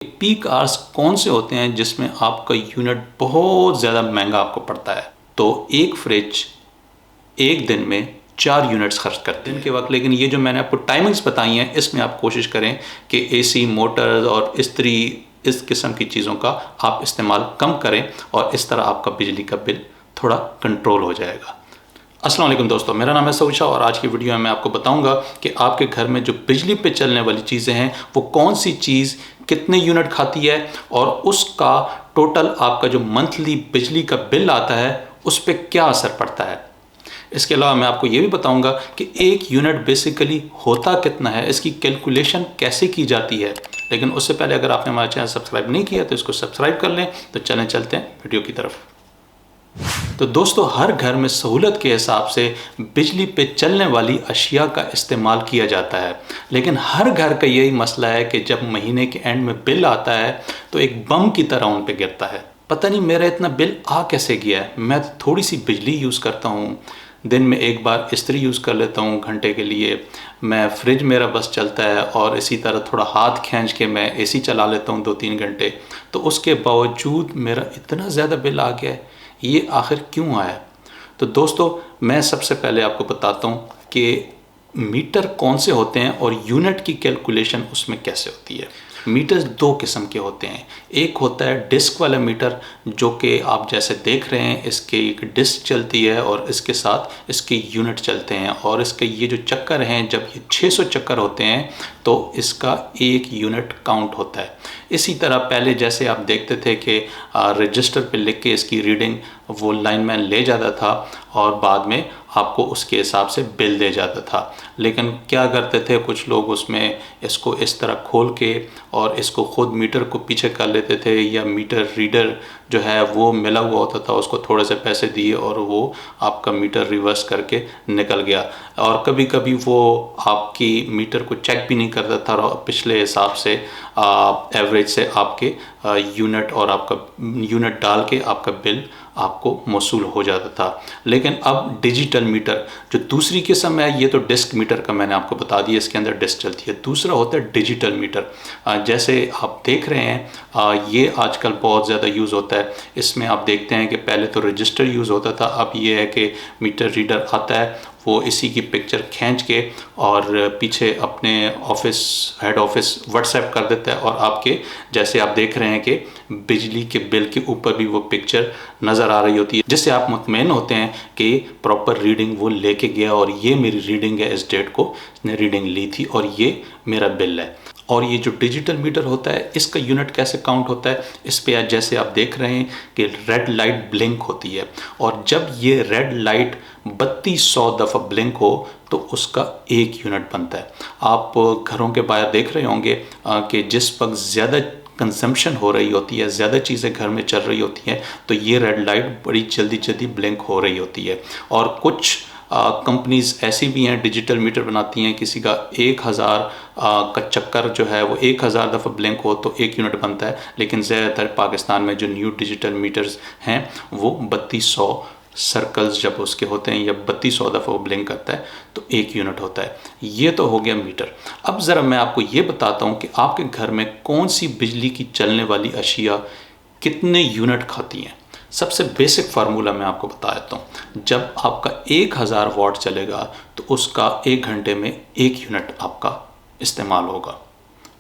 Peak hours कौन से होते हैं जिसमें आपका यूनिट बहुत ज़्यादा महंगा आपको पड़ता है? तो एक फ्रिज एक दिन में 4 यूनिट्स खर्च करते हैं दिन के वक्त। लेकिन ये जो मैंने आपको टाइमिंग्स बताई हैं, इसमें आप कोशिश करें कि एसी, मोटर्स और इस्त्री, इस किस्म की चीज़ों का आप इस्तेमाल कम करें और इस तरह आपका बिजली का बिल थोड़ा कंट्रोल हो जाएगा। अस्सलाम वालेकुम दोस्तों, मेरा नाम है सऊद शाह और आज की वीडियो में मैं आपको बताऊंगा कि आपके घर में जो बिजली पे चलने वाली चीज़ें हैं वो कौन सी चीज़ कितने यूनिट खाती है और उसका टोटल आपका जो मंथली बिजली का बिल आता है उस पर क्या असर पड़ता है। इसके अलावा मैं आपको ये भी बताऊंगा कि एक यूनिट बेसिकली होता कितना है, इसकी कैलकुलेशन कैसे की जाती है। लेकिन उससे पहले अगर आपने हमारा चैनल सब्सक्राइब नहीं किया तो इसको सब्सक्राइब कर लें। तो चलते हैं वीडियो की तरफ। तो दोस्तों, हर घर में सहूलत के हिसाब से बिजली पे चलने वाली अशिया का इस्तेमाल किया जाता है, लेकिन हर घर का यही मसला है कि जब महीने के एंड में बिल आता है तो एक बम की तरह उन पे गिरता है। पता नहीं मेरा इतना बिल आ कैसे गया है। मैं थोड़ी सी बिजली यूज़ करता हूँ, दिन में एक बार इस्त्री यूज़ कर लेता हूँ घंटे के लिए, मैं फ्रिज मेरा बस चलता है और इसी तरह थोड़ा हाथ खींच के मैं एसी चला लेता हूँ 2-3 घंटे। तो उसके बावजूद मेरा इतना ज़्यादा बिल आ गया है, ये आखिर क्यों आया? तो दोस्तों, मैं सबसे पहले आपको बताता हूँ कि मीटर कौन से होते हैं और यूनिट की कैलकुलेशन उसमें कैसे होती है। मीटर्स 2 किस्म के होते हैं। एक होता है डिस्क वाला मीटर, जो कि आप जैसे देख रहे हैं, इसके एक डिस्क चलती है और इसके साथ इसके यूनिट चलते हैं और इसके ये जो चक्कर हैं, जब ये 600 चक्कर होते हैं तो इसका एक यूनिट काउंट होता है। इसी तरह पहले जैसे आप देखते थे कि रजिस्टर पे लिख के इसकी रीडिंग वो लाइनमैन ले जाता था और बाद में आपको उसके हिसाब से बिल दे जाता था। लेकिन क्या करते थे कुछ लोग, उसमें इसको इस तरह खोल के और इसको ख़ुद मीटर को पीछे कर लेते थे, या मीटर रीडर जो है वो मिला हुआ होता था, उसको थोड़े से पैसे दिए और वो आपका मीटर रिवर्स करके निकल गया। और कभी कभी वो आपकी मीटर को चेक भी नहीं करता था और पिछले हिसाब से एवरेज से आपके यूनिट और आपका यूनिट डाल के आपका बिल आपको मौसूल हो जाता था। लेकिन अब डिजिटल मीटर जो दूसरी किस्म है, ये तो डिस्क मीटर का मैंने आपको बता दिया, इसके अंदर डिस्क चलती है। दूसरा होता है डिजिटल मीटर, जैसे आप देख रहे हैं ये आजकल बहुत ज़्यादा यूज़ होता है। इसमें आप देखते हैं कि पहले तो रजिस्टर यूज़ होता था, अब ये है कि मीटर रीडर आता है, वो इसी की पिक्चर खींच के और पीछे अपने ऑफिस, हेड ऑफिस व्हाट्सएप कर देता है और आपके जैसे आप देख रहे हैं कि बिजली के बिल के ऊपर भी वो पिक्चर नज़र आ रही होती है, जिससे आप मुतमईन होते हैं कि प्रॉपर रीडिंग वो लेके गया और ये मेरी रीडिंग है, इस डेट को इसने रीडिंग ली थी और ये मेरा बिल है। और ये जो डिजिटल मीटर होता है, इसका यूनिट कैसे काउंट होता है, इस पे जैसे आप देख रहे हैं कि रेड लाइट ब्लिंक होती है और जब ये रेड लाइट 3200 दफ़ा ब्लिंक हो तो उसका एक यूनिट बनता है। आप घरों के बाहर देख रहे होंगे कि जिस वक्त ज़्यादा कंजम्पशन हो रही होती है, ज़्यादा चीज़ें घर में चल रही होती हैं, तो ये रेड लाइट बड़ी जल्दी जल्दी ब्लिंक हो रही होती है। और कुछ कंपनीज़ ऐसी भी हैं डिजिटल मीटर बनाती हैं, किसी का 1000 का चक्कर जो है वो 1000 दफ़ा ब्लिंक हो तो एक यूनिट बनता है। लेकिन ज़्यादातर पाकिस्तान में जो न्यू डिजिटल मीटर्स हैं वो 3200 सर्कल्स जब उसके होते हैं या 3200 दफ़ा वो ब्लिंक करता है तो एक यूनिट होता है। ये तो हो गया मीटर। अब ज़रा मैं आपको ये बताता हूँ कि आपके घर में कौन सी बिजली की चलने वाली अशिया कितने यूनिट खाती हैं। सबसे बेसिक फार्मूला मैं आपको बता देता हूँ। जब आपका 1000 वाट चलेगा तो उसका 1 घंटे में 1 यूनिट आपका इस्तेमाल होगा।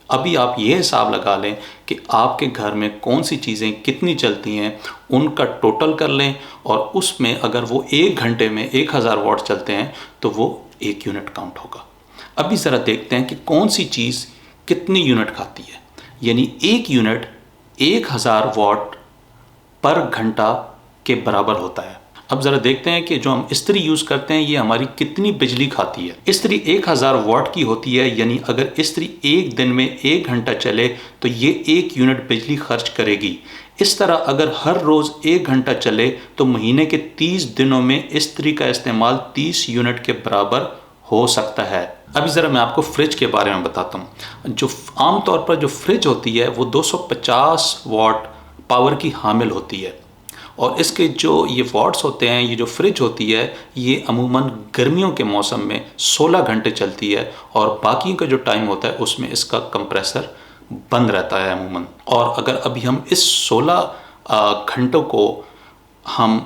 अभी आप ये हिसाब लगा लें कि आपके घर में कौन सी चीज़ें कितनी चलती हैं, उनका टोटल कर लें और उसमें अगर वो 1 घंटे में 1000 वाट चलते हैं तो वो 1 यूनिट काउंट होगा। अभी ज़रा देखते हैं कि कौन सी चीज़ कितनी यूनिट खाती है। यानी 1 यूनिट 1000 वाट पर घंटा के बराबर होता है। अब ज़रा देखते हैं कि जो हम इस्त्री यूज़ करते हैं ये हमारी कितनी बिजली खाती है। इस्त्री 1000 वाट की होती है, यानी अगर इस्त्री एक दिन में 1 घंटा चले तो ये 1 यूनिट बिजली खर्च करेगी। इस तरह अगर हर रोज़ 1 घंटा चले तो महीने के 30 दिनों में इस्त्री का इस्तेमाल 30 यूनिट के बराबर हो सकता है। अभी ज़रा मैं आपको फ्रिज के बारे में बताता हूँ। जो आम तौर पर जो फ्रिज होती है वो 250 वाट पावर की हामिल होती है और इसके जो ये वाट्स होते हैं, ये जो फ्रिज होती है ये अमूमन गर्मियों के मौसम में 16 घंटे चलती है और बाकी का जो टाइम होता है उसमें इसका कंप्रेसर बंद रहता है अमूमन। और अगर अभी हम इस 16 घंटों को हम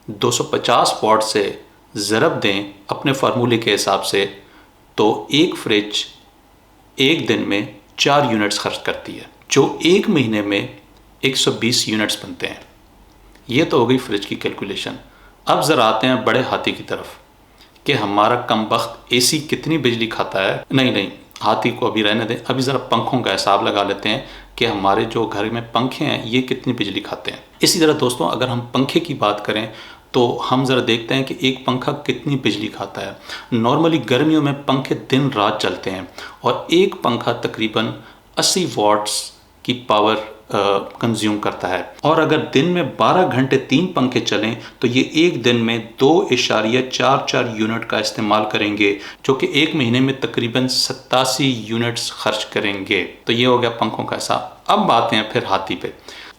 250 वाट से ज़रब दें अपने फार्मूले के हिसाब से, तो एक फ्रिज एक दिन में 4 यूनिट्स खर्च करती है, जो एक महीने में 120 यूनिट्स बनते हैं। ये तो हो गई फ्रिज की कैलकुलेशन। अब ज़रा आते हैं बड़े हाथी की तरफ कि हमारा कमबख्त एसी कितनी बिजली खाता है। नहीं, हाथी को अभी रहने दें, अभी ज़रा पंखों का हिसाब लगा लेते हैं कि हमारे जो घर में पंखे हैं ये कितनी बिजली खाते हैं। इसी तरह दोस्तों, अगर हम पंखे की बात करें तो हम ज़रा देखते हैं कि एक पंखा कितनी बिजली खाता है। नॉर्मली गर्मियों में पंखे दिन रात चलते हैं और एक पंखा तकरीबन 80 वाट्स की पावर कंज्यूम करता है। और अगर दिन में 12 घंटे 3 पंखे चलें तो ये एक दिन में 2.44 यूनिट का इस्तेमाल करेंगे, जो कि एक महीने में तकरीबन 87 यूनिट्स खर्च करेंगे। तो ये हो गया पंखों का हिसाब। अब आते हैं फिर हाथी पे।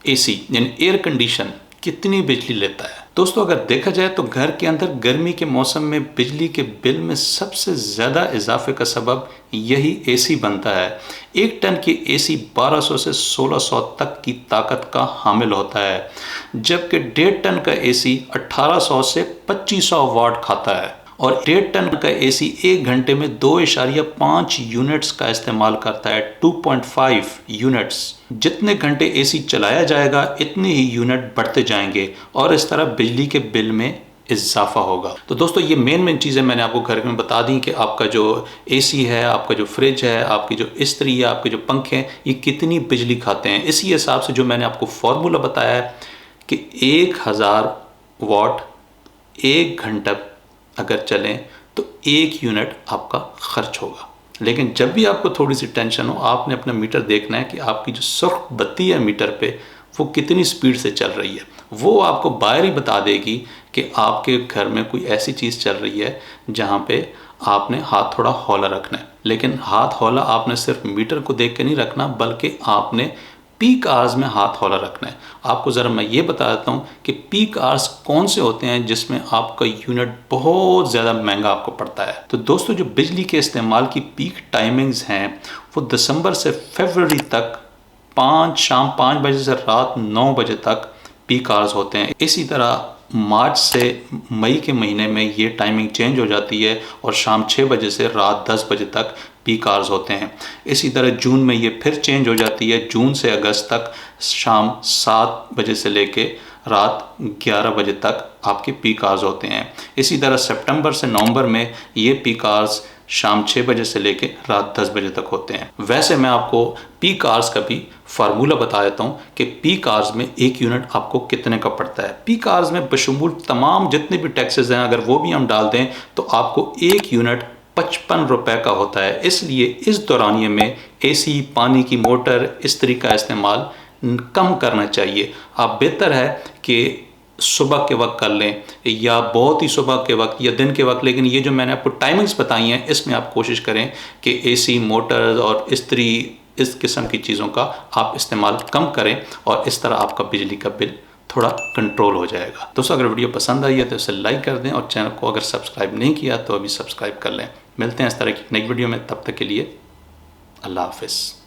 एसी यानी एयर कंडीशन कितनी बिजली लेता है। दोस्तों, अगर देखा जाए तो घर के अंदर गर्मी के मौसम में बिजली के बिल में सबसे ज़्यादा इजाफे का सबब यही एसी बनता है। 1 टन की एसी 1200 से 1600 तक की ताकत का हामिल होता है, जबकि 1.5 टन का एसी 1800 से 2500 वाट खाता है। और 1.5 टन का एसी एक घंटे में 2.5 यूनिट्स का इस्तेमाल करता है, 2.5 यूनिट्स। जितने घंटे एसी चलाया जाएगा इतने ही यूनिट बढ़ते जाएंगे और इस तरह बिजली के बिल में इजाफा होगा। तो दोस्तों, ये मेन चीज़ें मैंने आपको घर में बता दी कि आपका जो एसी है, आपका जो फ्रिज है, आपकी जो इस्त्री है, आपके जो पंखे हैं, ये कितनी बिजली खाते हैं। इसी हिसाब से जो मैंने आपको फॉर्मूला बताया है कि 1000 वाट 1 घंटा अगर चलें तो 1 यूनिट आपका खर्च होगा। लेकिन जब भी आपको थोड़ी सी टेंशन हो, आपने अपना मीटर देखना है कि आपकी जो सुर्ख बत्ती है मीटर पे वो कितनी स्पीड से चल रही है। वो आपको बाहर ही बता देगी कि आपके घर में कोई ऐसी चीज़ चल रही है जहाँ पे आपने हाथ थोड़ा हौला रखना है। लेकिन हाथ हौला आपने सिर्फ मीटर को देख के नहीं रखना, बल्कि आपने पीक आवर्स में हाथ हौला रखना है। आपको ज़रा मैं ये बता देता हूँ कि पीक आवर्स कौन से होते हैं जिसमें आपका यूनिट बहुत ज़्यादा महंगा आपको पड़ता है। तो दोस्तों, जो बिजली के इस्तेमाल की पीक टाइमिंग्स हैं वो दिसंबर से फरवरी तक शाम 5 बजे से रात 9 बजे तक पीक आवर्स होते हैं। इसी तरह मार्च से मई के महीने में ये टाइमिंग चेंज हो जाती है और शाम 6 बजे से रात 10 बजे तक पीक आवर्स होते हैं। इसी तरह जून में ये फिर चेंज हो जाती है, जून से अगस्त तक शाम 7 बजे से लेके रात 11 बजे तक आपके पीक आवर्स होते हैं। इसी तरह सितंबर से नवंबर में ये पीक आवर्स शाम 6 बजे से लेके रात 10 बजे तक होते हैं। वैसे मैं आपको पीक आवर्स का भी फार्मूला बता देता हूँ कि पीक आवर्स में 1 यूनिट आपको कितने का पड़ता है। पीक आवर्स में बशमूल तमाम जितने भी टैक्सेस हैं, अगर वो भी हम डाल दें तो आपको 1 यूनिट 55 रुपए का होता है। इसलिए इस दौरानिए में एसी, पानी की मोटर, इस्त्री का इस्तेमाल कम करना चाहिए। आप बेहतर है कि सुबह के वक्त कर लें या बहुत ही सुबह के वक्त या दिन के वक्त। लेकिन ये जो मैंने आपको टाइमिंग्स बताई हैं इसमें आप कोशिश करें कि एसी, मोटर्स और इस्त्री, इस किस्म की चीज़ों का आप इस्तेमाल कम करें और इस तरह आपका बिजली का बिल थोड़ा कंट्रोल हो जाएगा। दोस्तों, अगर वीडियो पसंद आई है तो इसे लाइक कर दें और चैनल को अगर सब्सक्राइब नहीं किया तो अभी सब्सक्राइब कर लें। मिलते हैं इस तरह की नई वीडियो में, तब तक के लिए अल्लाह हाफिज़।